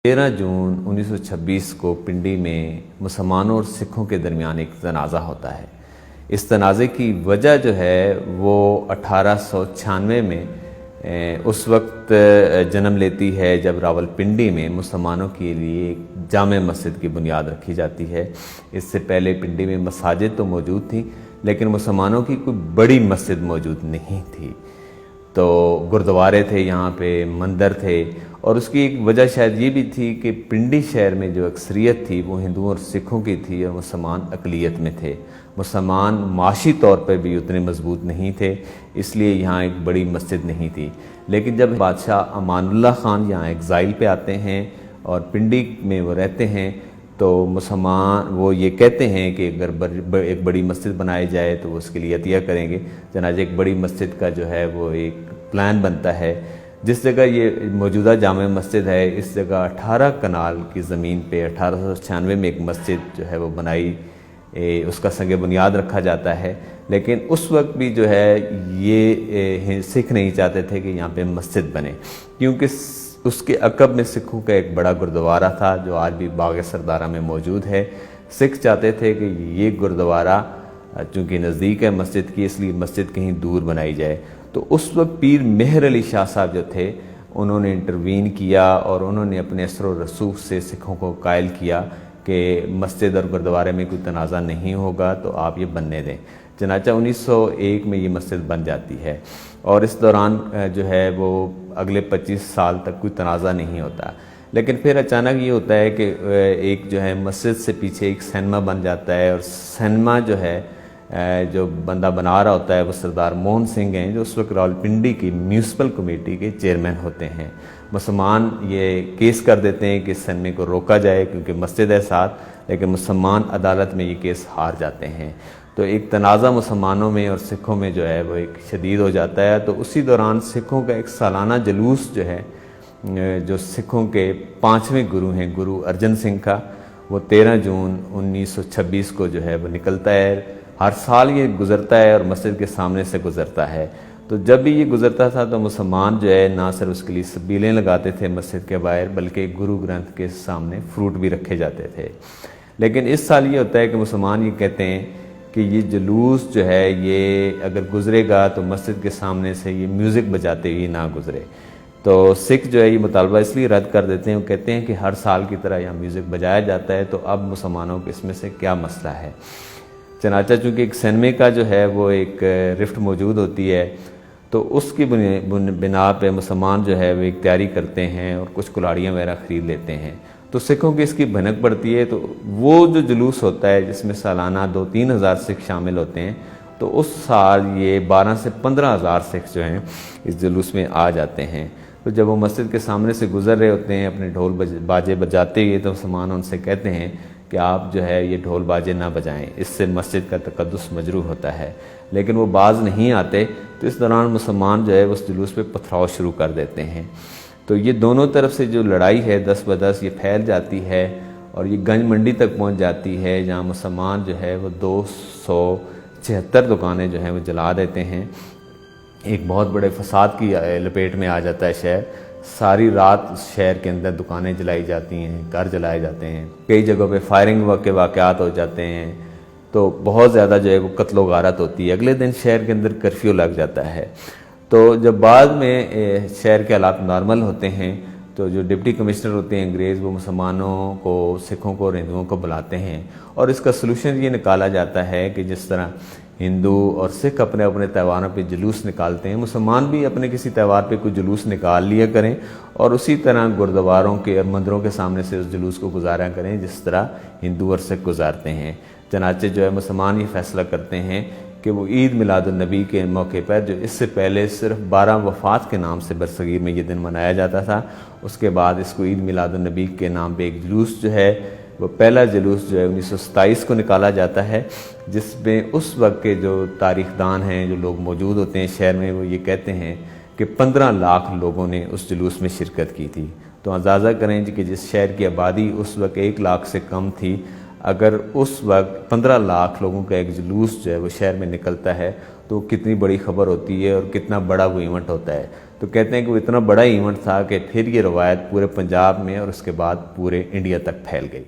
13 جون 1926 کو پنڈی میں مسلمانوں اور سکھوں کے درمیان ایک تنازع ہوتا ہے۔ اس تنازع کی وجہ جو ہے وہ 1896 میں اس وقت جنم لیتی ہے جب راول پنڈی میں مسلمانوں کے لیے ایک جامع مسجد کی بنیاد رکھی جاتی ہے۔ اس سے پہلے پنڈی میں مساجد تو موجود تھیں لیکن مسلمانوں کی کوئی بڑی مسجد موجود نہیں تھی۔ تو گردوارے تھے، یہاں پہ مندر تھے، اور اس کی ایک وجہ شاید یہ بھی تھی کہ پنڈی شہر میں جو اکثریت تھی وہ ہندوؤں اور سکھوں کی تھی اور مسلمان اقلیت میں تھے۔ مسلمان معاشی طور پر بھی اتنے مضبوط نہیں تھے، اس لیے یہاں ایک بڑی مسجد نہیں تھی۔ لیکن جب بادشاہ امان اللہ خان یہاں ایگزائل پہ آتے ہیں اور پنڈی میں وہ رہتے ہیں تو مسلمان وہ یہ کہتے ہیں کہ اگر ایک بڑی مسجد بنائی جائے تو وہ اس کے لیے عطیہ کریں گے۔ چنانچہ ایک بڑی مسجد کا جو ہے وہ ایک پلان بنتا ہے۔ جس جگہ یہ موجودہ جامع مسجد ہے اس جگہ 18 کنال کی زمین پہ 1896 میں ایک مسجد جو ہے وہ بنائی، اس کا سنگ بنیاد رکھا جاتا ہے۔ لیکن اس وقت بھی جو ہے یہ سکھ نہیں چاہتے تھے کہ یہاں پہ مسجد بنے، کیونکہ اس کے عقب میں سکھوں کا ایک بڑا گردوارہ تھا جو آج بھی باغ سردارہ میں موجود ہے۔ سکھ چاہتے تھے کہ یہ گردوارہ چونکہ نزدیک ہے مسجد کی، اس لیے مسجد کہیں دور بنائی جائے۔ تو اس وقت پیر مہر علی شاہ صاحب جو تھے انہوں نے انٹروین کیا اور انہوں نے اپنے اثر و رسوخ سے سکھوں کو قائل کیا کہ مسجد اور گردوارے میں کوئی تنازع نہیں ہوگا تو آپ یہ بننے دیں۔ چنانچہ 1901 میں یہ مسجد بن جاتی ہے اور اس دوران جو ہے وہ اگلے 25 سال تک کوئی تنازع نہیں ہوتا۔ لیکن پھر اچانک یہ ہوتا ہے کہ ایک جو ہے مسجد سے پیچھے ایک سینما بن جاتا ہے، اور سینما جو ہے جو بندہ بنا رہا ہوتا ہے وہ سردار موہن سنگھ ہیں جو اس وقت راولپنڈی کی میونسپل کمیٹی کے چیئرمین ہوتے ہیں۔ مسلمان یہ کیس کر دیتے ہیں کہ اس سینمے کو روکا جائے کیونکہ مسجد ہے ساتھ، لیکن مسلمان عدالت میں یہ کیس ہار جاتے ہیں۔ تو ایک تنازع مسلمانوں میں اور سکھوں میں جو ہے وہ ایک شدید ہو جاتا ہے۔ تو اسی دوران سکھوں کا ایک سالانہ جلوس جو ہے جو سکھوں کے 5ویں گرو ہیں گرو ارجن سنگھ کا، وہ 13 جون 1926 کو جو ہے وہ نکلتا ہے۔ ہر سال یہ گزرتا ہے اور مسجد کے سامنے سے گزرتا ہے۔ تو جب بھی یہ گزرتا تھا تو مسلمان جو ہے نہ صرف اس کے لیے سبیلیں لگاتے تھے مسجد کے باہر، بلکہ گرو گرنتھ کے سامنے فروٹ بھی رکھے جاتے تھے۔ لیکن اس سال یہ ہوتا ہے کہ مسلمان یہ کہتے ہیں کہ یہ جلوس جو ہے یہ اگر گزرے گا تو مسجد کے سامنے سے یہ میوزک بجاتے ہوئے نہ گزرے۔ تو سکھ جو ہے یہ مطالبہ اس لیے رد کر دیتے ہیں، وہ کہتے ہیں کہ ہر سال کی طرح یہاں میوزک بجایا جاتا ہے تو اب مسلمانوں کو اس میں سے کیا مسئلہ ہے۔ چنانچہ چونکہ ایک سینمے کا جو ہے وہ ایک رفٹ موجود ہوتی ہے تو اس کی بنا پہ مسلمان جو ہے وہ ایک تیاری کرتے ہیں اور کچھ کلاڑیاں وغیرہ خرید لیتے ہیں۔ تو سکھوں کی اس کی بھنک پڑتی ہے، تو وہ جو جلوس ہوتا ہے جس میں سالانہ 2-3 ہزار سکھ شامل ہوتے ہیں، تو اس سال یہ 12 سے 15 ہزار سکھ جو ہیں اس جلوس میں آ جاتے ہیں۔ تو جب وہ مسجد کے سامنے سے گزر رہے ہوتے ہیں اپنے ڈھول باجے بجاتے ہوئے، تو مسلمان ان سے کہتے ہیں کہ آپ جو ہے یہ ڈھول باجے نہ بجائیں، اس سے مسجد کا تقدس مجروح ہوتا ہے۔ لیکن وہ باز نہیں آتے، تو اس دوران مسلمان جو ہے اس جلوس پہ پتھراؤ شروع کر دیتے ہیں۔ تو یہ دونوں طرف سے جو لڑائی ہے 10 بدس یہ پھیل جاتی ہے اور یہ گنج منڈی تک پہنچ جاتی ہے، جہاں مسلمان جو ہے وہ 276 دکانیں جو ہیں وہ جلا دیتے ہیں۔ ایک بہت بڑے فساد کی لپیٹ میں آ جاتا ہے شہر۔ ساری رات شہر کے اندر دکانیں جلائی جاتی ہیں، گھر جلائے جاتے ہیں، کئی جگہوں پہ فائرنگ کے واقعات ہو جاتے ہیں۔ تو بہت زیادہ جو ہے وہ قتل و غارت ہوتی ہے۔ اگلے دن شہر کے اندر کرفیو لگ جاتا ہے۔ تو جب بعد میں شہر کے حالات نارمل ہوتے ہیں تو جو ڈپٹی کمشنر ہوتے ہیں انگریز، وہ مسلمانوں کو، سکھوں کو اور ہندوؤں کو بلاتے ہیں اور اس کا سلوشن یہ نکالا جاتا ہے کہ جس طرح ہندو اور سکھ اپنے اپنے تہواروں پہ جلوس نکالتے ہیں، مسلمان بھی اپنے کسی تہوار پہ کوئی جلوس نکال لیا کریں اور اسی طرح گردواروں کے اور مندروں کے سامنے سے اس جلوس کو گزارا کریں جس طرح ہندو اور سکھ گزارتے ہیں۔ چنانچہ جو ہے مسلمان یہ فیصلہ کرتے ہیں کہ وہ عید میلاد النبی کے موقع پر، جو اس سے پہلے صرف 12 وفات کے نام سے برصغیر میں یہ دن منایا جاتا تھا، اس کے بعد اس کو عید میلاد النبی کے نام پہ ایک جلوس جو ہے وہ پہلا جلوس جو ہے 1927 کو نکالا جاتا ہے، جس میں اس وقت کے جو تاریخ دان ہیں، جو لوگ موجود ہوتے ہیں شہر میں، وہ یہ کہتے ہیں کہ 15 لاکھ لوگوں نے اس جلوس میں شرکت کی تھی۔ تو اندازہ کریں کہ جس شہر کی آبادی اس وقت 1 لاکھ سے کم تھی، اگر اس وقت 15 لاکھ لوگوں کا ایک جلوس جو ہے وہ شہر میں نکلتا ہے تو کتنی بڑی خبر ہوتی ہے اور کتنا بڑا وہ ایونٹ ہوتا ہے۔ تو کہتے ہیں کہ وہ اتنا بڑا ایونٹ تھا کہ پھر یہ روایت پورے پنجاب میں اور اس کے بعد پورے انڈیا تک پھیل گئی۔